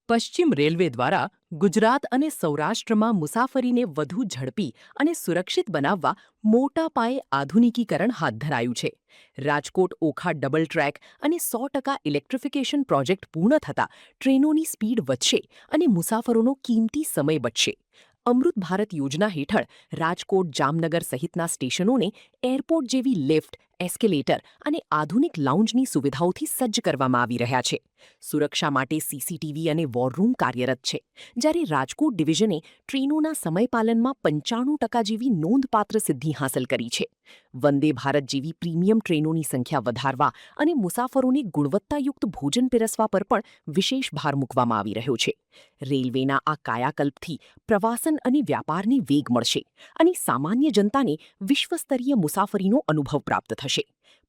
પશ્ચિમ રેલવે દ્વારા ગુજરાત અને સૌરાષ્ટ્રમાં મુસાફરીને વધુ ઝડપી અને સુરક્ષિત બનાવવા મોટા પાયે આધુનિકીકરણ હાથ ધરાયું છે. રાજકોટ ઓખા ડબલ ટ્રેક અને 100% ઇલેક્ટ્રિફિકેશન પ્રોજેક્ટ પૂર્ણ થતાં ટ્રેનોની સ્પીડ વધશે અને મુસાફરોનો કિંમતી સમય બચશે. અમૃત ભારત યોજના હેઠળ રાજકોટ જામનગર સહિતના સ્ટેશનોને એરપોર્ટ જેવી લિફ્ટ, એસ્કેલેટર અને આધુનિક લાઉન્જની સુવિધાઓથી સજ્જ કરવામાં આવી રહ્યા છે. સુરક્ષા માટે સીસીટીવી અને વોરરૂમ કાર્યરત છે, જ્યારે રાજકોટ ડિવિઝને ટ્રેનોના સમયપાલનમાં 95% જેવી નોંધપાત્ર સિદ્ધિ હાંસલ કરી છે. વંદે ભારત જેવી પ્રીમિયમ ટ્રેનોની સંખ્યા વધારવા અને મુસાફરોને ગુણવત્તાયુક્ત ભોજન પીરસવા પર પણ વિશેષ ભાર મૂકવામાં આવી રહ્યો છે. રેલવેના આ કાયાકલ્પથી પ્રવાસન અને વ્યાપારને વેગ મળશે અને સામાન્ય જનતાને વિશ્વસ્તરીય મુસાફરીનો અનુભવ પ્રાપ્ત થશે.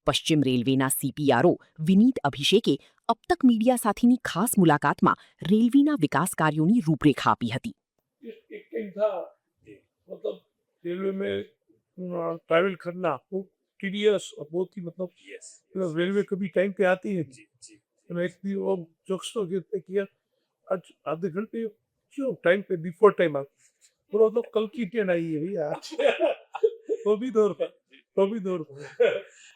પશ્ચિમ રેલવેના સીપીઆરઓ વિનીત અભિષેકે અબ તક મીડિયા સાથેની ખાસ મુલાકાતમાં રેલવેના વિકાસ કાર્યોની રૂપરેખા આપી હતી. एक टाइम था मतलब रेलवे में ट्रैवल करना वो टीडियस और बहुत ही मतलब रेलवे कभी टाइम पे आती है तो मैं एक भी वो जोक्स तो कहते कि यार आज आधे घंटे क्यों टाइम पे बिफोर टाइम आ बोलो तो कल की ट्रेन आई है भैया वो भी दौर पर वो भी दौर पर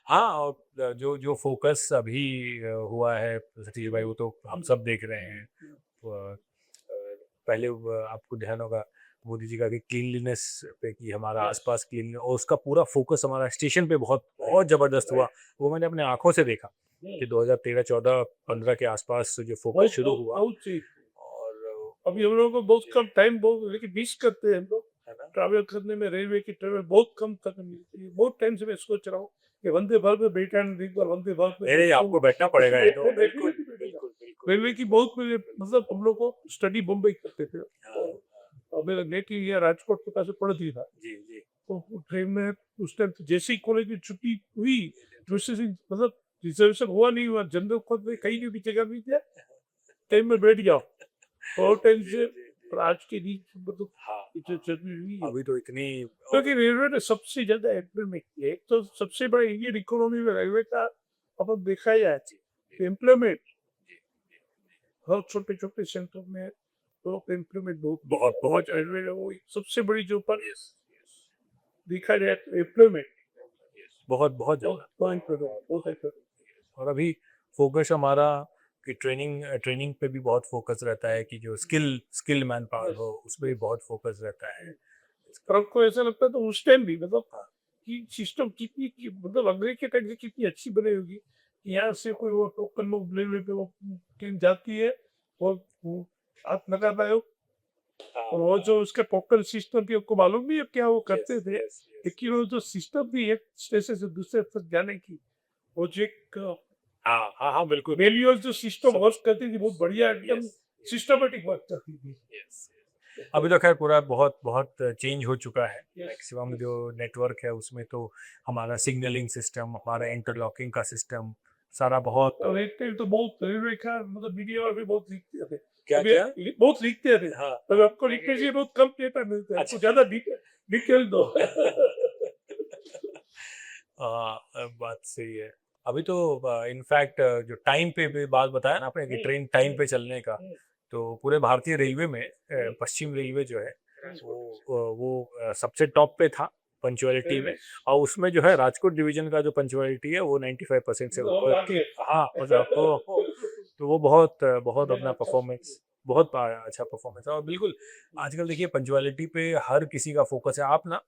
हाँ, और जो जो फोकस अभी हुआ है सतीश भाई, वो तो हम सब देख रहे हैं. पहले आपको ध्यान होगा मोदी जी का कि क्लीनलीनेस पे, कि हमारा आसपास क्लीन, और उसका पूरा फोकस हमारा स्टेशन पे बहुत बहुत जबरदस्त हुआ. वो मैंने अपने आंखों से देखा कि 2013, 14, 15 के आसपास जो फोकस शुरू हुआ. बहुत सही। और अभी हम लोगों को बहुत कम टाइम बहुत लेकिन मिस करते हैं हम लोग है ना, ट्रैवल करने में रेलवे की ट्रैवल बहुत कम तक मिलती है बहुत टाइम से मैं सोच रहा हूँ कि वंदे भारत में बैठा नहीं एक बार वंदे भारत में नहीं, आपको बैठना पड़ेगा. ये तो बैठने बिल्कुल भी बैठेगा। बिल्कुल बिल्कुल. रेलवे की बहुत पहले मतलब हम लोग को स्टडी बम्बई करते थे हाँ, और मेरा नेटिव ये राजकोट के पास पढ़ती था जी जी. तो ट्रेन में उस टाइम जैसे ही कॉलेज की छुट्टी हुई दूसरे दिन मतलब रिजर्वेशन हुआ नहीं हुआ जनरल कोच में कहीं भी जगह नहीं दिया टाइम में बैठ जाओ और टाइम से पर आज के दिन मतलब हाँ, इतनी जरूरी नहीं है अभी तो इतनी क्योंकि रेलवे ने सबसे ज्यादा एम्प्लॉयमेंट किया एक तो सबसे बड़ा इंडियन इकोनॉमी में रेलवे का अपन देखा जाए एम्प्लॉयमेंट हर छोटे छोटे सेंटर में तो एम्प्लॉयमेंट बहुत बहुत बहुत रेलवे ने वो सबसे बड़ी जो पर देखा जाए तो एम्प्लॉयमेंट बहुत बहुत ज्यादा. पॉइंट पर बहुत है और अभी फोकस हमारा कि ट्रेनिंग पे भी बहुत फोकस रहता है, कि जो स्किल मैन पावर हो उस पर भी बहुत फोकस रहता है. पर आपको ऐसा लगता है तो उस टाइम भी मतलब कि सिस्टम मतलब अंग्रेज के टाइम से कितनी अच्छी बनी होगी कि यहाँ से कोई वो टोकन वो रेलवे पे वो ट्रेन जाती है और वो हाथ लगाता है और वो जो उसका टोकन सिस्टम की आपको मालूम नहीं है क्या वो करते थे लेकिन वो जो सिस्टम भी एक स्टेशन से दूसरे तक जाने की वो जो एक हाँ हाँ हाँ, बिल्कुल. मैनुअल जो सिस्टम वर्क करती थी बहुत बढ़िया एकदम सिस्टमेटिक वर्क करती थी अभी तो खैर पूरा बहुत बहुत चेंज हो चुका है. Yes. मैक्सिमम जो नेटवर्क है उसमें तो हमारा सिग्नलिंग सिस्टम, हमारा इंटरलॉकिंग का सिस्टम सारा बहुत. और एक टाइम तो बहुत रेलवे का मतलब मीडिया और भी बहुत लिखते थे क्या अभी क्या? बहुत लिखते थे हाँ, तब आपको लिखने से बहुत कम पेपर मिलता है अच्छा। आपको ज्यादा डिटेल दो बात सही है. अभी तो इनफैक्ट जो टाइम पे भी बात बताया ना आपने कि ट्रेन टाइम पे चलने का, तो पूरे भारतीय रेलवे में पश्चिम रेलवे जो है वो सबसे टॉप पे था पंचुअलिटी में. और उसमें जो है राजकोट डिवीजन का जो पंचुअलिटी है वो 95% से ऊपर. हाँ, मतलब तो वो बहुत बहुत अपना परफॉर्मेंस, बहुत अच्छा परफॉर्मेंस है. और बिल्कुल आजकल देखिए पंचुअलिटी पे हर किसी का फोकस है. आप ना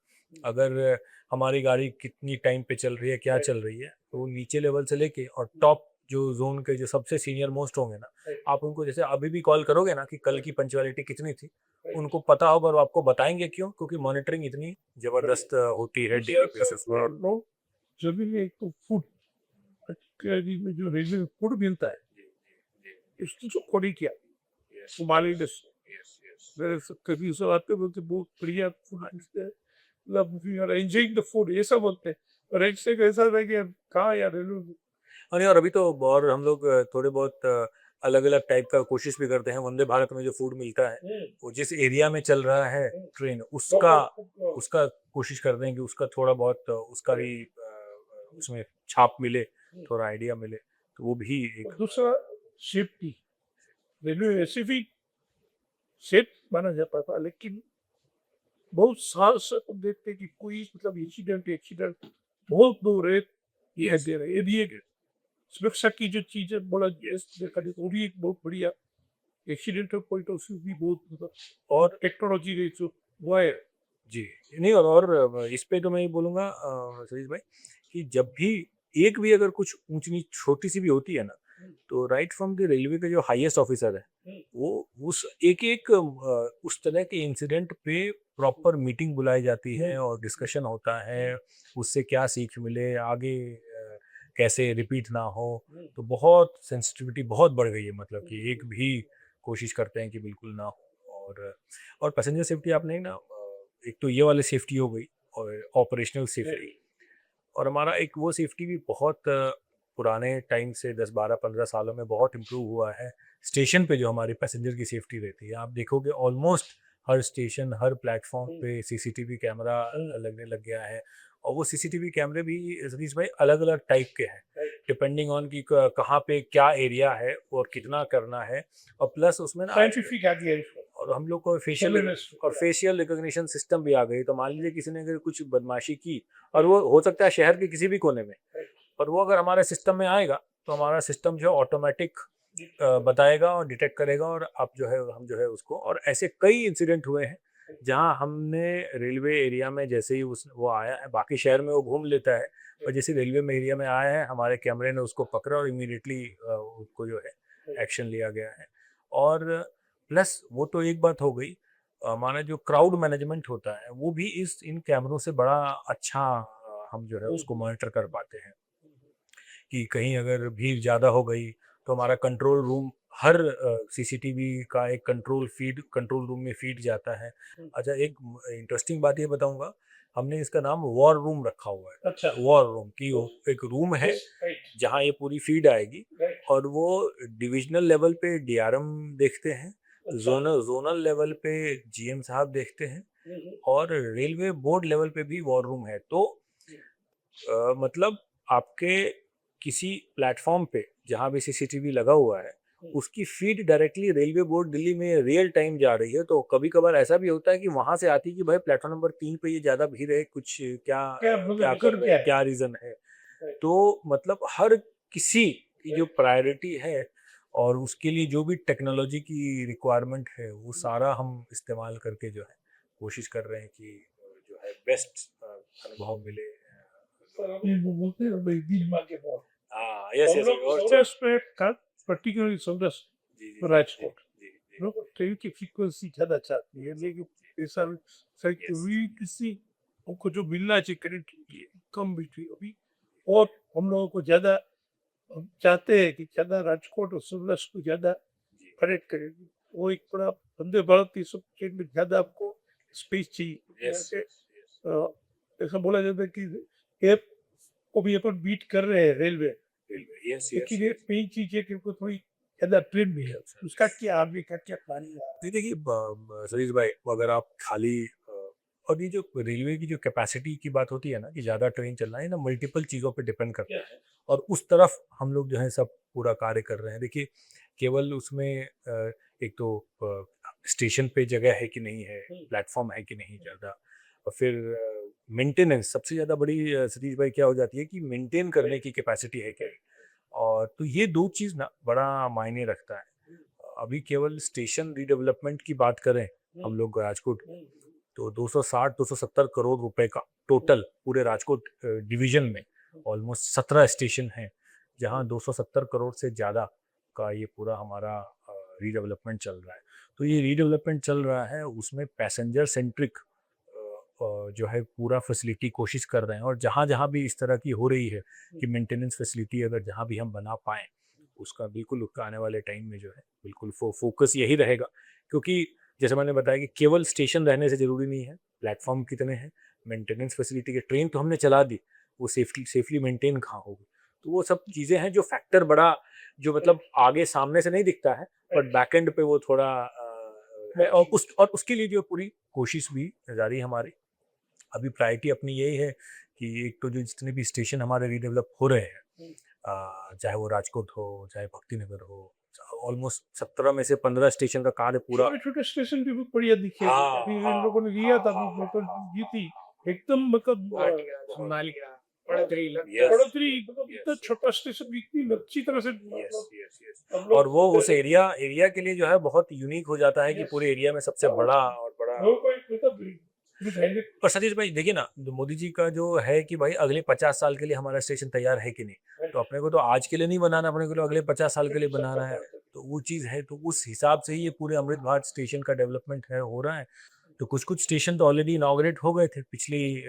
अगर हमारी गाड़ी कितनी टाइम पे चल रही है, क्या चल रही है, तो नीचे लेवल से लेके और टॉप जो जोन के जो सबसे सीनियर मोस्ट होंगे ना, आप उनको जैसे अभी भी कॉल करोगे ना कि कल की पंचुअलिटी कितनी थी, उनको पता होगा और वो आपको बताएंगे. क्यों? क्योंकि मॉनिटरिंग इतनी जबरदस्त होती है डेली बेसिस पर. नो जब भी एक तो फूड में जो रेलवे में फूड मिलता है इसकी जो क्वालिटी है वो मालिक मेरे कभी सब आते बोलते बहुत बढ़िया फूड मिलते हैं मतलब we are enjoying the food ये सब बोलते हैं और एक से ऐसा है कि कहाँ यार रेलवे और अभी तो और हम लोग थोड़े बहुत अलग अलग टाइप का कोशिश भी करते हैं. वंदे भारत में जो फूड मिलता है वो जिस एरिया में चल रहा है ट्रेन, उसका उसका कोशिश करते हैं कि उसका थोड़ा बहुत उसका भी उसमें छाप मिले, थोड़ा आइडिया मिले, तो वो भी एक. दूसरा सेफ्टी रेलवे ऐसे भी सेफ माना जाता था, लेकिन बहुत साल से हम देखते हैं कि कोई मतलब एक्सीडेंट बहुत दूर है, ये दे रहे, ये भी एक सुरक्षा की जो चीजें बोला देखा जाए तो वो भी एक बहुत बढ़िया एक्सीडेंटल पॉइंट ऑफ व्यू भी बहुत मतलब और टेक्नोलॉजी रही जो हुआ है। जी, नहीं और इस पे तो मैं ये बोलूँगा सतीश भाई कि जब भी एक भी अगर कुछ ऊँच-नीच छोटी-सी भी होती है ना, तो राइट फ्रॉम द रेलवे के जो हाईएस्ट ऑफिसर है, वो उस एक-एक उस तरह के इंसिडेंट पे प्रॉपर मीटिंग बुलाई जाती है और डिस्कशन होता है, उससे क्या सीख मिले, आगे कैसे रिपीट ना हो। तो बहुत सेंसिटिविटी बहुत बढ़ गई है मतलब कि एक भी कोशिश करते हैं कि बिल्कुल ना हो और पैसेंजर सेफ्टी आपने ना एक तो ये वाली सेफ्टी हो गई और ऑपरेशनल सेफ्टी और हमारा एक वो सेफ्टी भी बहुत पुराने टाइम से 10 12 15 सालों में बहुत इम्प्रूव हुआ है स्टेशन पे जो हमारी पैसेंजर की सेफ्टी रहती है आप देखोगे ऑलमोस्ट हर स्टेशन हर प्लेटफॉर्म पे सीसीटीवी कैमरा लगने लग गया है और वो सीसीटीवी कैमरे भी सतीश भाई अलग अलग टाइप के हैं डिपेंडिंग ऑन कि कहाँ पे क्या एरिया है और कितना करना है और प्लस उसमें ना साइंटिफिक आ गया इसको और हम लोग को फेशियल रिकॉग्निशन सिस्टम भी आ गई तो मान लीजिए किसी ने अगर कुछ बदमाशी की और वो हो सकता है शहर के किसी भी कोने में और वो अगर हमारे सिस्टम में आएगा तो हमारा सिस्टम जो है ऑटोमेटिक बताएगा और डिटेक्ट करेगा और आप जो है हम जो है उसको और ऐसे कई इंसिडेंट हुए हैं जहां हमने रेलवे एरिया में जैसे ही उस वो आया है बाकी शहर में वो घूम लेता है और जैसे रेलवे में एरिया में आया है हमारे कैमरे ने उसको पकड़ा और इमीडिएटली उसको जो है एक्शन लिया गया है और प्लस वो तो एक बात हो गई हमारा जो क्राउड मैनेजमेंट होता है वो भी इस इन कैमरों से बड़ा अच्छा हम जो है उसको मॉनिटर कर पाते हैं कि कहीं अगर भीड़ ज़्यादा हो गई तो हमारा कंट्रोल रूम हर सीसीटीवी का एक कंट्रोल रूम में फीड जाता है अच्छा एक इंटरेस्टिंग बात ये बताऊंगा हमने इसका नाम वॉर रूम रखा हुआ है अच्छा वॉर रूम की वो एक रूम है जहाँ ये पूरी फीड आएगी और वो डिविजनल लेवल पे डीआरएम देखते हैं जोनल लेवल पे जीएम साहब देखते हैं और रेलवे बोर्ड लेवल पे भी वॉर रूम है तो मतलब आपके किसी प्लेटफॉर्म पे जहाँ भी सीसीटीवी लगा हुआ है उसकी feed directly railway board Delhi में रियल टाइम जा रही है तो कभी कभार ऐसा भी होता है कि वहां से आती है कि भाई प्लेटफॉर्म नंबर 3 पे ये ज्यादा भीड़ है कुछ क्या क्या क्या मतलब कर रहे हैं क्या रीजन है तो मतलब हर किसी की जो प्रायोरिटी है और उसके लिए जो भी टेक्नोलॉजी की रिक्वायरमेंट है वो सारा हम इस्तेमाल करके जो है कोशिश कर रहे हैं कि जो है बेस्ट अनुभव मिले ये वो बोलते हैं भाई बीच मार के बहुत हाँ यस यस और सौराष्ट्र में का पर्टिकुलरली सौराष्ट्र जी जी राजकोट जी जी लोग ट्रेन की फ्रीक्वेंसी ज्यादा चाहती है लेकिन ऐसा सर कभी किसी उनको जो मिलना चाहिए कनेक्टिविटी कम भी थी अभी और हम लोगों को ज्यादा हम चाहते हैं कि ज्यादा राजकोट और सौराष्ट्र को ज्यादा कनेक्ट करेगी वो एक बड़ा वंदे भारत की सब ट्रेन में ज्यादा आपको स्पेस चाहिए यस ऐसा बोला जाता है कि एप को भी अपन बीट कर रहे हैं रेलवे यस यस लेकिन ये मेन चीज है कि उनको थोड़ी ज्यादा ट्रेन भी है उसका क्या आगे का क्या प्लान है नहीं देखिए सतीश भाई अगर आप खाली और ये जो रेलवे की जो कैपेसिटी की बात होती है ना कि ज़्यादा ट्रेन चलना है ना मल्टीपल चीज़ों पे डिपेंड करता है और उस तरफ हम लोग जो है सब पूरा कार्य कर रहे हैं देखिए केवल उसमें एक तो स्टेशन पे जगह है कि नहीं है प्लेटफॉर्म है कि नहीं ज़्यादा और फिर मेंटेनेंस सबसे ज़्यादा बड़ी सतीश भाई क्या हो जाती है कि मेंटेन करने की कैपेसिटी है क्या और तो ये दो चीज़ ना बड़ा मायने रखता है अभी केवल स्टेशन रीडेवलपमेंट की बात करें हम लोग राजकोट तो 260-270 करोड़ रुपए का टोटल पूरे राजकोट डिवीजन में ऑलमोस्ट 17 स्टेशन हैं जहां 270 करोड़ से ज़्यादा का ये पूरा हमारा रीडेवलपमेंट चल रहा है तो ये रीडेवलपमेंट चल रहा है उसमें पैसेंजर सेंट्रिक जो है पूरा फैसिलिटी कोशिश कर रहे हैं और जहाँ जहाँ भी इस तरह की हो रही है कि मेंटेनेंस फैसिलिटी अगर जहाँ भी हम बना पाएँ उसका बिल्कुल उसका आने वाले टाइम में जो है बिल्कुल फोकस यही रहेगा क्योंकि जैसे मैंने बताया कि केवल स्टेशन रहने से ज़रूरी नहीं है प्लेटफॉर्म कितने हैं मेंटेनेंस फैसिलिटी के ट्रेन तो हमने चला दी वो सेफली मेंटेन कहाँ होगी तो वो सब चीज़ें हैं जो फैक्टर बड़ा जो मतलब आगे सामने से नहीं दिखता है बट बैक एंड पे वो थोड़ा है और उसके लिए जो पूरी कोशिश भी जारी है हमारी अभी प्रायोरिटी अपनी यही है कि एक तो जो जितने भी स्टेशन हमारे रीडेवलप हो रहे हैं चाहे वो राजकोट हो चाहे भक्ति नगर हो ऑलमोस्ट 17 में से 15 स्टेशन का कार्य पूरा छोटे छोटे स्टेशन भी बहुत बढ़िया दिखे। हाँ, अभी इन हाँ, लोगों ने लिया था, हाँ, अभी मोटर दी थी, एकदम मतलब मालिका पड़ोतरी Yes. बढ़ोतरी, मतलब Yes, इतना yes. छोटा स्टेशन भी इतनी अच्छी तरह से यस यस यस हम लोग और वो उस एरिया के लिए जो है बहुत यूनिक हो जाता है कि Yes. पूरे एरिया में सबसे बड़ा और बड़ा। लोगों को एक मतलब हाईवे पर सतीश भाई देखिए ना, मोदी जी का जो है कि भाई अगले 50 साल के लिए हमारा स्टेशन तैयार है कि नहीं, तो अपने को तो आज के लिए नहीं बनाना, अपने को तो अगले 50 साल के लिए बनाना है। तो वो चीज़ है, तो उस हिसाब से ही ये पूरे अमृत भारत स्टेशन का डेवलपमेंट है हो रहा है। तो कुछ कुछ स्टेशन तो ऑलरेडी इनॉग्रेट हो गए थे पिछली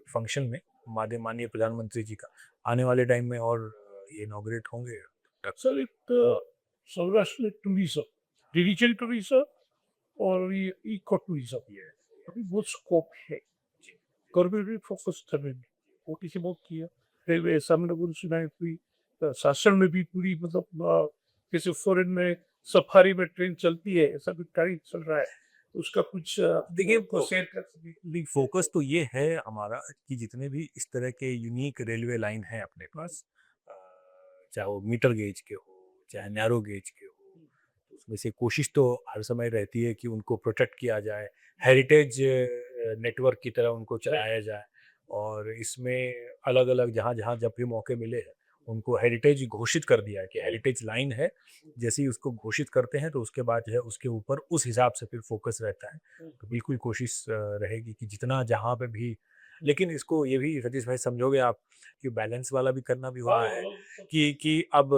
फंक्शन में माननीय प्रधानमंत्री जी का। आने वाले टाइम में और ये इनॉग्रेट होंगे। सर एक सौराष्ट्र टूरिज्म, डिजिटल टूरिज्म और ये इको टूरिज्म, ये अभी बहुत स्कोप है। गवर्नमेंट भी फोकस कर रही है, वो किसी बहुत किया। रेलवे सामने पूरी सुनाई हुई, शासन में भी पूरी मतलब जैसे फॉरेन में सफारी में ट्रेन चलती है, ऐसा कुछ गाड़ी चल रहा है, उसका कुछ देखिए, को शेयर कर सके। फोकस तो ये है हमारा कि जितने भी इस तरह के यूनिक रेलवे लाइन हैं अपने पास, चाहे वो मीटर गेज के हो चाहे नैरो गेज के हो, तो उसमें से कोशिश तो हर समय रहती है कि उनको प्रोटेक्ट किया जाए, हेरिटेज नेटवर्क की तरह उनको चलाया जाए। और इसमें अलग अलग जहाँ जहाँ जब भी मौके मिले हैं उनको हेरिटेज घोषित कर दिया है कि हेरिटेज लाइन है। जैसे ही उसको घोषित करते हैं तो उसके बाद जो है उसके ऊपर उस हिसाब से फिर फोकस रहता है। तो बिल्कुल कोशिश रहेगी कि जितना जहाँ पे भी, लेकिन इसको ये भी सतीश भाई समझोगे आप कि बैलेंस वाला भी करना भी हुआ है कि अब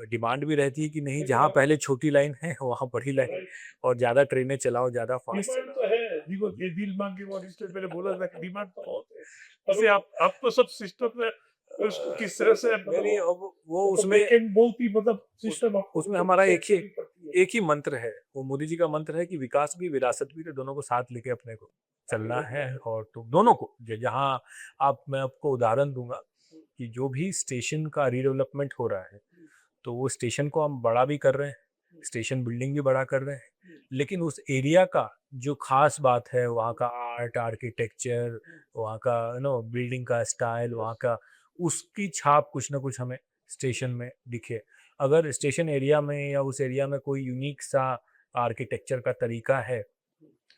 डिमांड भी रहती है कि नहीं, जहाँ पहले छोटी लाइन है वहाँ बड़ी लाइन और ज़्यादा ट्रेनें चलाओ, ज़्यादा फास्ट डिमांड चलाओ। तो है, ये दिल मांगे वो इसलिए मैंने बोला था कि डिमांड तो बहुत है। वैसे आप तो सब सिस्टम में उसको किस तरह से नहीं, अब वो उसमें बैकएंड बहुत ही मतलब सिस्टम उसमें हमारा एक ही मंत्र है, वो मोदी जी का मंत्र है कि विकास भी विरासत भी, तो दोनों को साथ लेके अपने को चलना है। और तो दोनों को जहाँ आप, मैं आपको उदाहरण दूंगा कि जो भी स्टेशन का रीडेवलपमेंट हो रहा है तो वो स्टेशन को हम बड़ा भी कर रहे हैं, स्टेशन बिल्डिंग भी बड़ा कर रहे हैं, लेकिन उस एरिया का जो खास बात है, वहाँ का आर्ट आर्किटेक्चर, वहाँ का बिल्डिंग का स्टाइल, वहाँ का उसकी छाप कुछ ना कुछ हमें स्टेशन में दिखे। अगर स्टेशन एरिया में या उस एरिया में कोई यूनिक सा आर्किटेक्चर का तरीका है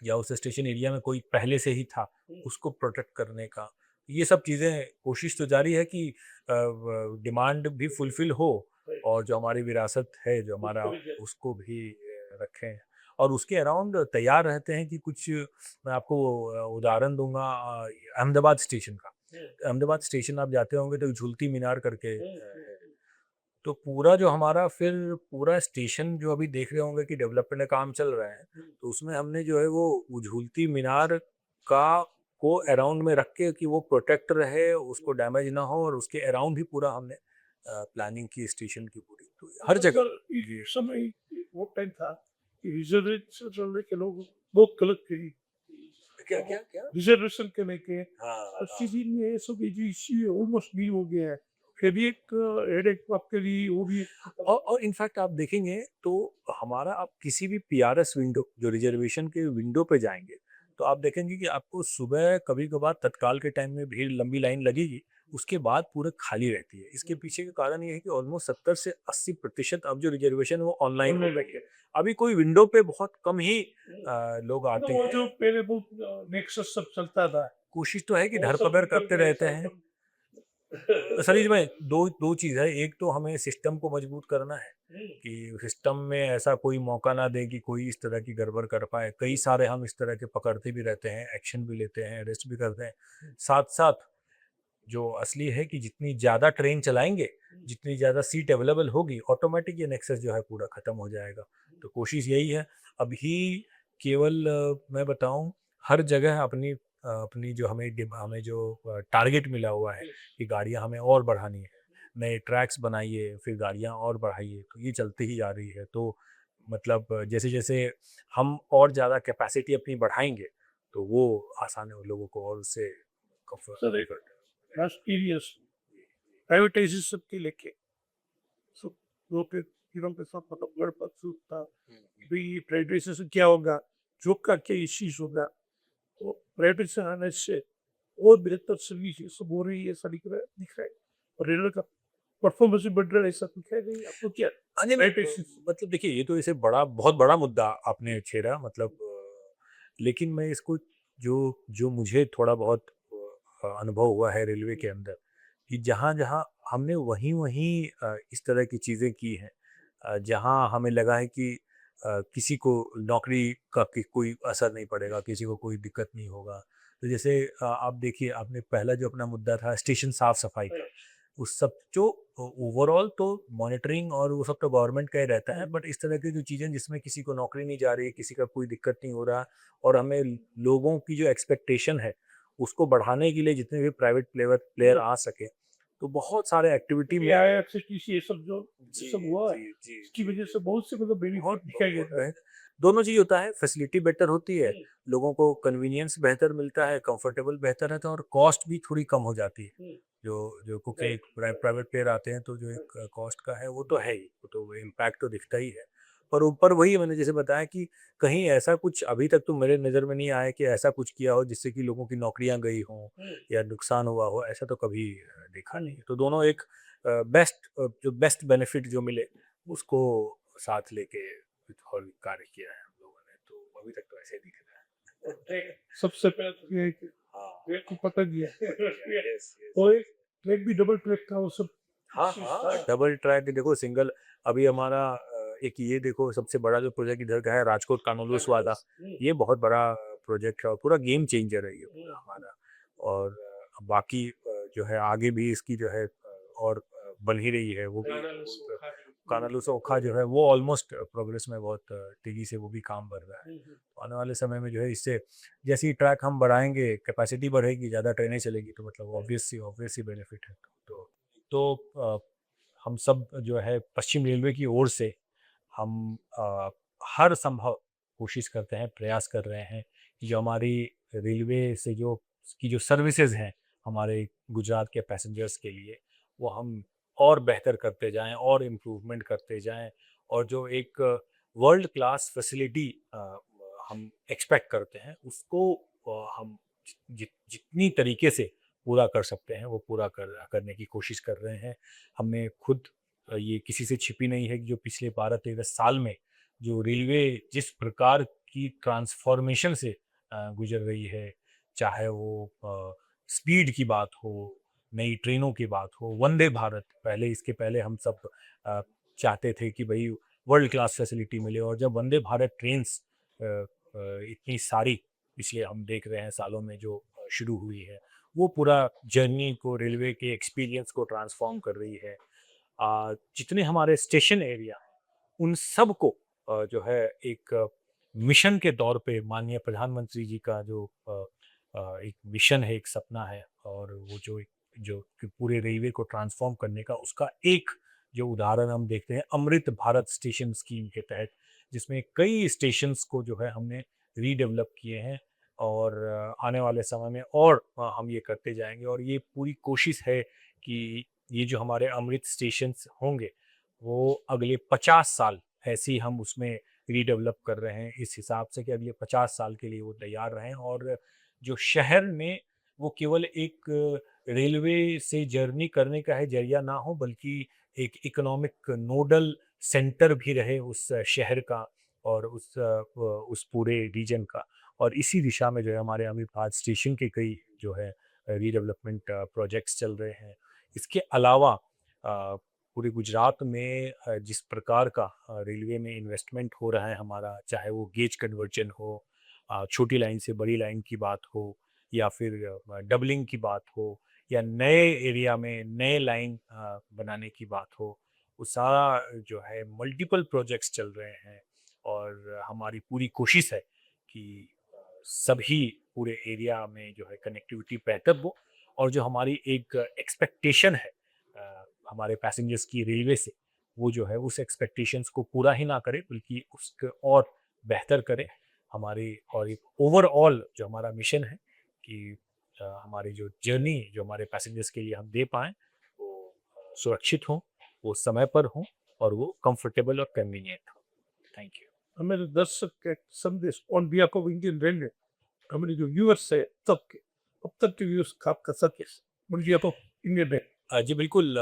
या उस स्टेशन एरिया में कोई पहले से ही था, उसको प्रोटेक्ट करने का, ये सब चीज़ें कोशिश तो जारी है कि डिमांड भी फुलफिल हो और जो हमारी विरासत है जो हमारा, उसको भी रखें। और उसके अराउंड तैयार रहते हैं कि कुछ, मैं आपको उदाहरण दूंगा अहमदाबाद स्टेशन का। अहमदाबाद स्टेशन आप जाते होंगे तो झूलती मीनार करके तो पूरा जो हमारा फिर पूरा स्टेशन जो अभी देख रहे होंगे कि डेवलपमेंट का काम चल रहा है, तो उसमें हमने जो है वो झूलती मीनार का को अराउंड में रख के कि वो प्रोटेक्ट रहे, उसको डैमेज ना हो, और उसके अराउंड भी पूरा हमने प्लानिंग की स्टेशन की पूरी, तो हर जगह। इस समय वो टाइम था कि रिजर्वेशन चलने के लोग बहुत गलत थे, क्या क्या क्या रिजर्वेशन करने के हाँ, किसी ने ये सब जो इश्यू ऑलमोस्ट नहीं हो गया है। फिर भी एक हेडेक आपके लिए वो भी और इनफैक्ट आप देखेंगे तो हमारा, आप किसी भी पीआरएस विंडो, जो रिजर्वेशन के विंडो पे जाएंगे, तो आप देखेंगे कि आपको सुबह कभी कभार तत्काल के टाइम में भीड़ लंबी लाइन लगेगी, उसके बाद पूरा खाली रहती है। इसके पीछे का कारण ये है कि ऑलमोस्ट 70 से 80% अब जो रिजर्वेशन है वो ऑनलाइन हो गई है। अभी कोई विंडो पे बहुत कम ही लोग आते वो हैं। जो पहले बहुत नेक्सस सब चलता था, कोशिश तो है कि वो धर सब पकड़ निकल करते गया रहते सब हैं। सब। शरीर में दो दो चीज़ है, एक तो हमें सिस्टम को मजबूत करना है कि सिस्टम में ऐसा कोई मौका ना दे कि कोई इस तरह की गड़बड़ कर पाए। कई सारे हम इस तरह के पकड़ते भी रहते हैं, एक्शन भी लेते हैं, अरेस्ट भी करते हैं। साथ साथ जो असली है कि जितनी ज़्यादा ट्रेन चलाएंगे, जितनी ज़्यादा सीट अवेलेबल होगी, ऑटोमेटिक ये नेक्सस जो है पूरा ख़त्म हो जाएगा। तो कोशिश यही है। अभी केवल मैं बताऊं, हर जगह अपनी जो हमें जो टारगेट मिला हुआ है कि गाड़ियां हमें और बढ़ानी है, नए ट्रैक्स बनाइए, फिर गाड़ियां और बढ़ाइए, तो ये चलते ही जा रही है। तो मतलब जैसे जैसे हम और ज़्यादा कैपेसिटी अपनी बढ़ाएंगे तो वो आसान है लोगों को और उससे सर एक सीरियस प्राइवेटाइजेशन के लेके सब लोग के साथ मतलब गड़बड़ था। भी प्राइवेटाइजेशन क्या होगा, जॉब का क्या इश्यूज होगा, तो प्राइवेटाइजेशन आने से और बेहतर सर्विस ये सब हो रही है, ऐसा दिख रहा है। और रेलवे का परफॉर्मेंस भी बढ़ रहा है, ऐसा कुछ है नहीं आपको क्या? हाँ जी, Right issues. मतलब देखिए ये तो इसे बहुत बड़ा मुद्दा आपने छेड़ा, मतलब लेकिन मैं इसको जो जो मुझे थोड़ा बहुत अनुभव हुआ है रेलवे के अंदर, कि जहाँ जहाँ हमने वहीं वहीं इस तरह की चीज़ें की हैं, जहाँ हमें लगा है कि किसी को नौकरी का कोई असर नहीं पड़ेगा, किसी को कोई दिक्कत नहीं होगा। तो जैसे आप देखिए, आपने पहला जो अपना मुद्दा था स्टेशन साफ सफाई का, उस सब जो ओवरऑल तो मॉनिटरिंग और वो सब तो गवर्नमेंट का ही रहता है, बट इस तरह की जो चीज़ें जिसमें किसी को नौकरी नहीं जा रही है, किसी का कोई दिक्कत नहीं हो रहा, और हमें लोगों की जो एक्सपेक्टेशन है उसको बढ़ाने के लिए जितने भी प्राइवेट प्लेयर आ सके, तो बहुत सारे एक्टिविटी में AIRCTC ये सब जो जी सब हुआ है, जी जी इसकी वजह से बहुत से मतलब बहुत बेनिफिट दिखाई देता है। दोनों चीज होता है, फैसिलिटी बेटर होती है, हम्म, लोगों को कन्वीनियंस बेहतर मिलता है, कंफर्टेबल बेहतर रहता है, और कॉस्ट भी थोड़ी कम हो जाती है। हम्म, जो जो क्योंकि एक प्राइवेट प्लेयर आते हैं तो जो एक कॉस्ट का है वो तो है ही, वो तो इम्पैक्ट तो दिखता ही है। पर ऊपर वही मैंने जैसे बताया कि कहीं ऐसा कुछ अभी तक तो मेरे नज़र में नहीं आया कि ऐसा कुछ किया हो जिससे कि लोगों की नौकरियां गई हों हम्म, या नुकसान हुआ हो, ऐसा तो कभी देखा नहीं। तो दोनों एक जो बेस्ट बेनिफिट जो मिले उसको साथ लेके और कार्य किया है हम लोगों ने, तो अभी तक तो ऐसे ही दिख रहा है। सबसे पहले तो ये है कि हाँ ट्रेन को पता दिया यस और एक ट्रैक भी डबल ट्रैक था वो सब। हाँ हाँ, डबल ट्रैक देखो, सिंगल अभी हमारा एक ये देखो सबसे बड़ा जो प्रोजेक्ट इधर का है राजकोट कानोलूस वाला, ये बहुत बड़ा प्रोजेक्ट है और पूरा गेम चेंजर है ये पूरा हमारा। और बाकी जो है आगे भी इसकी जो है और बन ही रही है वो भी। कानालूस ओखा जो है वो ऑलमोस्ट प्रोग्रेस में बहुत तेजी से वो भी काम बढ़ रहा है। तो आने वाले समय में जो है इससे जैसे ही ट्रैक हम बढ़ाएंगे, कैपेसिटी बढ़ेगी, ज़्यादा ट्रेनें चलेगी, तो मतलब ऑब्वियस सी बेनिफिट है। तो हम सब जो है पश्चिम रेलवे की ओर से हम हर संभव कोशिश करते हैं, प्रयास कर रहे हैं कि जो हमारी रेलवे से जो सर्विसेज हैं हमारे गुजरात के पैसेंजर्स के लिए, वो हम और बेहतर करते जाएं और इम्प्रूवमेंट करते जाएं, और जो एक वर्ल्ड क्लास फैसिलिटी हम एक्सपेक्ट करते हैं उसको हम जितनी तरीके से पूरा कर सकते हैं वो पूरा करने की कोशिश कर रहे हैं। हमने खुद ये किसी से छिपी नहीं है कि जो पिछले 12-13 साल में जो रेलवे जिस प्रकार की ट्रांसफॉर्मेशन से गुजर रही है, चाहे वो स्पीड की बात हो, नई ट्रेनों की बात हो, वंदे भारत, पहले इसके पहले हम सब अ, चाहते थे कि भई वर्ल्ड क्लास फैसिलिटी मिले, और जब वंदे भारत ट्रेन्स इतनी सारी पिछले हम देख रहे हैं सालों में जो शुरू हुई है, वो पूरा जर्नी को, रेलवे के एक्सपीरियंस को ट्रांसफॉर्म कर रही है। जितने हमारे स्टेशन एरिया हैं, उन सब को जो है एक मिशन के तौर पे माननीय प्रधानमंत्री जी का जो एक विज़न है, एक सपना है, और वो जो कि पूरे रेलवे को ट्रांसफ़ॉर्म करने का उसका एक जो उदाहरण हम देखते हैं अमृत भारत स्टेशन स्कीम के तहत, जिसमें कई स्टेशंस को जो है हमने रीडेवलप किए हैं, और आने वाले समय में और हम ये करते जाएँगे, और ये पूरी कोशिश है कि ये जो हमारे अमृत स्टेशंस होंगे, वो अगले 50 साल ऐसे ही हम उसमें रीडेवलप कर रहे हैं, इस हिसाब से कि अगले 50 साल के लिए वो तैयार रहें, और जो शहर में वो केवल एक रेलवे से जर्नी करने का है ज़रिया ना हो, बल्कि एक इकोनॉमिक नोडल सेंटर भी रहे उस शहर का और उस पूरे रीजन का। और इसी दिशा में जो है हमारे अमृत भारत स्टेशन के कई जो है रीडेवलपमेंट प्रोजेक्ट्स चल रहे हैं। इसके अलावा पूरे गुजरात में जिस प्रकार का रेलवे में इन्वेस्टमेंट हो रहा है हमारा, चाहे वो गेज कन्वर्जन हो, छोटी लाइन से बड़ी लाइन की बात हो, या फिर डबलिंग की बात हो, या नए एरिया में नए लाइन बनाने की बात हो, वो सारा जो है मल्टीपल प्रोजेक्ट्स चल रहे हैं, और हमारी पूरी कोशिश है कि सभी पूरे एरिया में जो है कनेक्टिविटी बेहतर हो, और जो हमारी एक एक्सपेक्टेशन है हमारे पैसेंजर्स की रेलवे से, वो जो है उस एक्सपेक्टेशंस को पूरा ही ना करे बल्कि उसको और बेहतर करे हमारी। और एक ओवरऑल जो हमारा मिशन है कि हमारी जो जर्नी जो हमारे पैसेंजर्स के लिए हम दे पाएँ, वो सुरक्षित हो, वो समय पर हो, और वो कंफर्टेबल और कन्वीनिएंट हो। Thank you. हमारे दर्शक के संदेश on behalf of Indian railway, हमारे जो व्यूअर्स है सबके अब तक के व्यूअर्स का आपका संदेश on behalf of Indian railway. जी बिल्कुल,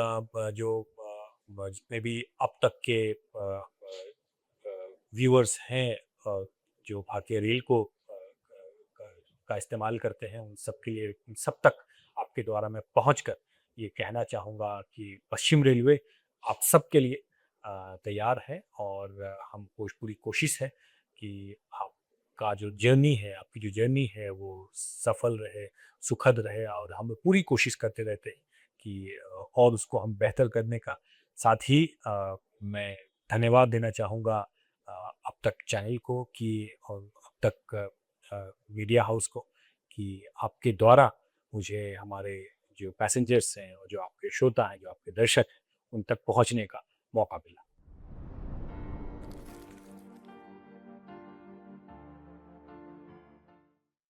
जो जितने भी अब तक के व्यूअर्स हैं जो भारतीय रेल को का इस्तेमाल करते हैं, उन सब के लिए, उन सब तक आपके द्वारा मैं पहुंचकर ये कहना चाहूँगा कि पश्चिम रेलवे आप सब के लिए तैयार है, और हम पूरी कोशिश है कि आपका जो जर्नी है, आपकी जो जर्नी है वो सफल रहे, सुखद रहे, और हम पूरी कोशिश करते रहते हैं कि और उसको हम बेहतर करने का। साथ ही मैं धन्यवाद देना चाहूँगा अब तक चैनल को कि और अब तक मीडिया हाउस को कि आपके द्वारा मुझे हमारे जो पैसेंजर्स हैं और जो आपके श्रोता हैं, जो आपके दर्शक हैं, उन तक पहुँचने का मौका मिला।